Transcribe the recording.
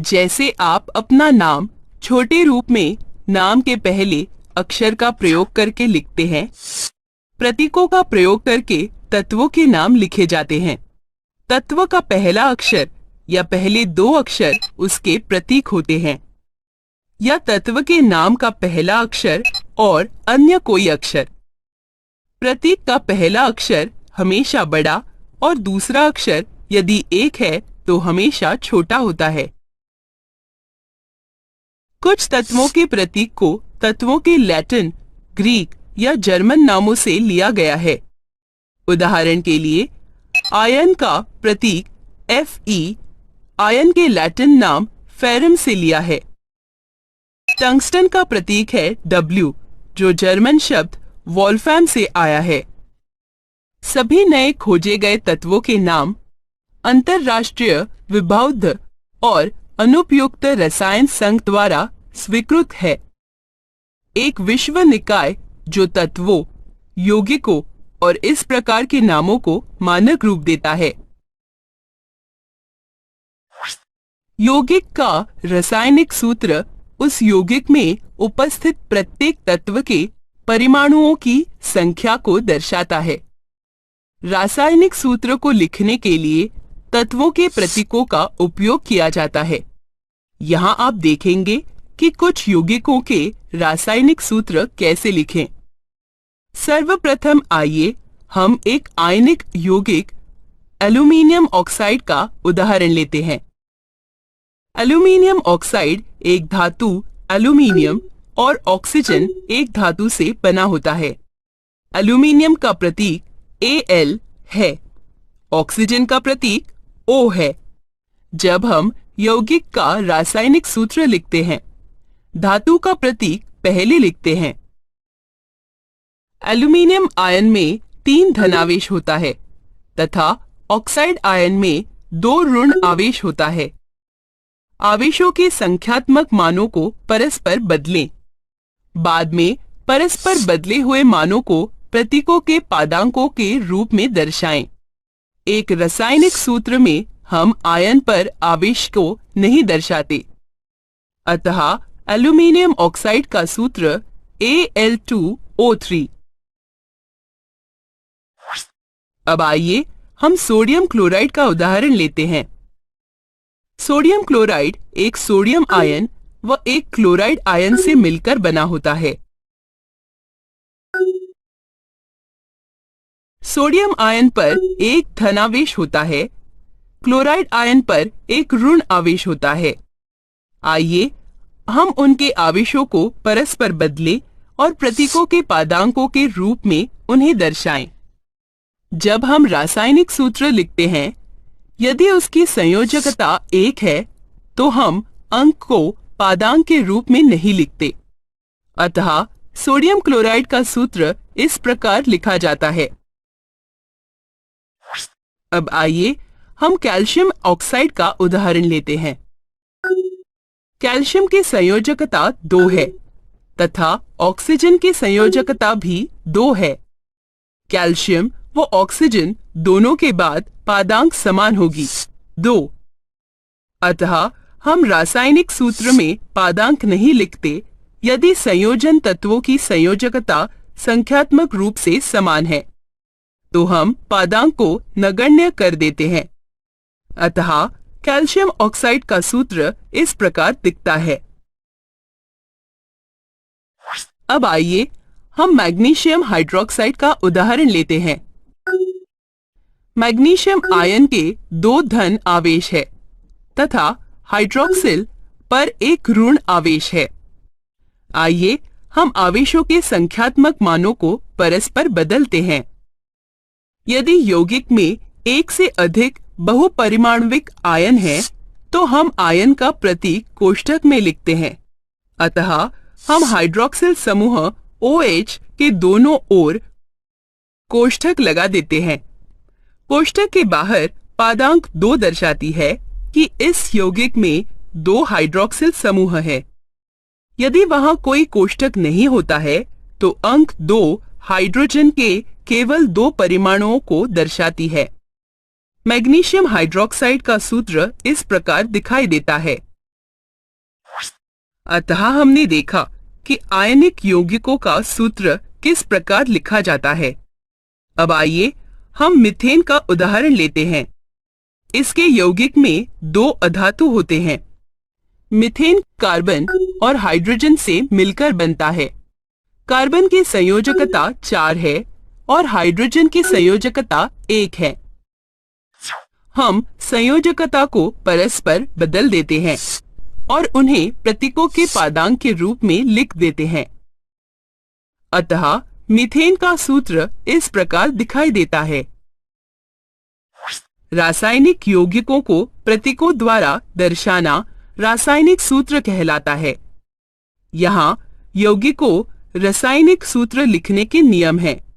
जैसे आप अपना नाम छोटे रूप में नाम के पहले अक्षर का प्रयोग करके लिखते हैं, प्रतीकों का प्रयोग करके तत्वों के नाम लिखे जाते हैं। तत्व का पहला अक्षर या पहले दो अक्षर उसके प्रतीक होते हैं, या तत्व के नाम का पहला अक्षर और अन्य कोई अक्षर। प्रतीक का पहला अक्षर हमेशा बड़ा और दूसरा अक्षर यदि एक है तो हमेशा छोटा होता है। कुछ तत्वों के प्रतीक को तत्वों के लैटिन, ग्रीक या जर्मन नामों से लिया गया है। उदाहरण के लिए आयन का प्रतीक Fe आयन के लैटिन नाम फेरम से लिया है। टंगस्टन का प्रतीक है W, जो जर्मन शब्द वोल्फ्राम से आया है। सभी नए खोजे गए तत्वों के नाम अंतरराष्ट्रीय विबौद्ध और अनुपयुक्त रसायन संघ द्वारा स्वीकृत है, एक विश्व निकाय जो तत्वों, यौगिकों और इस प्रकार के नामों को मानक रूप देता है। यौगिक का रासायनिक सूत्र उस यौगिक में उपस्थित प्रत्येक तत्व के परमाणुओं की संख्या को दर्शाता है। रासायनिक सूत्र को लिखने के लिए तत्वों के प्रतीकों का उपयोग किया जाता है। यहाँ आप देखेंगे कि कुछ यौगिकों के रासायनिक सूत्र कैसे लिखें। सर्वप्रथम आइए हम एक आयनिक यौगिक एल्यूमीनियम ऑक्साइड का उदाहरण लेते हैं। एल्यूमीनियम ऑक्साइड एक धातु एल्यूमीनियम और ऑक्सीजन एक धातु से बना होता है। एल्यूमीनियम का प्रतीक Al है, ऑक्सीजन का प्रतीक O है। जब हम यौगिक का रासायनिक सूत्र लिखते हैं, धातु का प्रतीक पहले लिखते हैं। एल्यूमीनियम आयन में 3 धनावेश होता है तथा ऑक्साइड आयन में 2 ऋण आवेश होता है। आवेशों के संख्यात्मक मानों को परस्पर बदलें। बाद में परस्पर बदले हुए मानों को प्रतीकों के पादांकों के रूप में दर्शाएं। एक रासायनिक सूत्र में हम आयन पर आवेश को नहीं दर्शाते, अतः एल्यूमीनियम ऑक्साइड का सूत्र Al2O3। अब आइए हम सोडियम क्लोराइड का उदाहरण लेते हैं। सोडियम क्लोराइड एक सोडियम आयन व एक क्लोराइड आयन से मिलकर बना होता है। सोडियम आयन पर एक धनावेश होता है, क्लोराइड आयन पर एक ऋण आवेश होता है। आइए हम उनके आवेशों को परस्पर बदलें और प्रतीकों के पादांकों के रूप में उन्हें दर्शाएं। जब हम रासायनिक सूत्र लिखते हैं, यदि उसकी संयोजकता 1 है तो हम अंक को पादांक के रूप में नहीं लिखते, अतः सोडियम क्लोराइड का सूत्र इस प्रकार लिखा जाता है। अब आइए हम कैल्शियम ऑक्साइड का उदाहरण लेते हैं। कैल्शियम की संयोजकता 2 है तथा ऑक्सीजन की संयोजकता भी 2 है। कैल्शियम व ऑक्सीजन दोनों के बाद पादांक समान होगी 2, अतः हम रासायनिक सूत्र में पादांक नहीं लिखते यदि संयोजन तत्वों की संयोजकता संख्यात्मक रूप से समान है, तो हम पादांक को नगण्य कर देते हैं। अतः कैल्शियम ऑक्साइड का सूत्र इस प्रकार दिखता है। अब आइए हम मैग्नीशियम हाइड्रोक्साइड का उदाहरण लेते हैं। मैग्नीशियम आयन के 2 धन आवेश है तथा हाइड्रोक्सिल पर एक ऋण आवेश है। आइए हम आवेशों के संख्यात्मक मानों को परस्पर बदलते हैं। यदि यौगिक में एक से अधिक बहुपरिमाणविक आयन है तो हम आयन का प्रतीक कोष्ठक में लिखते हैं, अतः हम हाइड्रोक्सिल समूह OH के दोनों ओर कोष्ठक लगा देते हैं। कोष्ठक के बाहर पादांक 2 दर्शाती है कि इस यौगिक में 2 हाइड्रोक्सिल समूह है। यदि वहां कोई कोष्ठक नहीं होता है तो अंक 2 हाइड्रोजन के केवल 2 परमाणुओं को दर्शाती है। मैग्नीशियम हाइड्रोक्साइड का सूत्र इस प्रकार दिखाई देता है। अतः हमने देखा कि आयनिक यौगिकों का सूत्र किस प्रकार लिखा जाता है। अब आइए हम मीथेन का उदाहरण लेते हैं। इसके यौगिक में 2 अधातु होते हैं। मीथेन कार्बन और हाइड्रोजन से मिलकर बनता है। कार्बन की संयोजकता 4 है और हाइड्रोजन की संयोजकता 1 है। हम संयोजकता को परस्पर बदल देते हैं और उन्हें प्रतीकों के पादांक के रूप में लिख देते हैं। अतः मीथेन का सूत्र इस प्रकार दिखाई देता है। रासायनिक यौगिकों को प्रतीकों द्वारा दर्शाना रासायनिक सूत्र कहलाता है। यहाँ यौगिकों रासायनिक सूत्र लिखने के नियम हैं।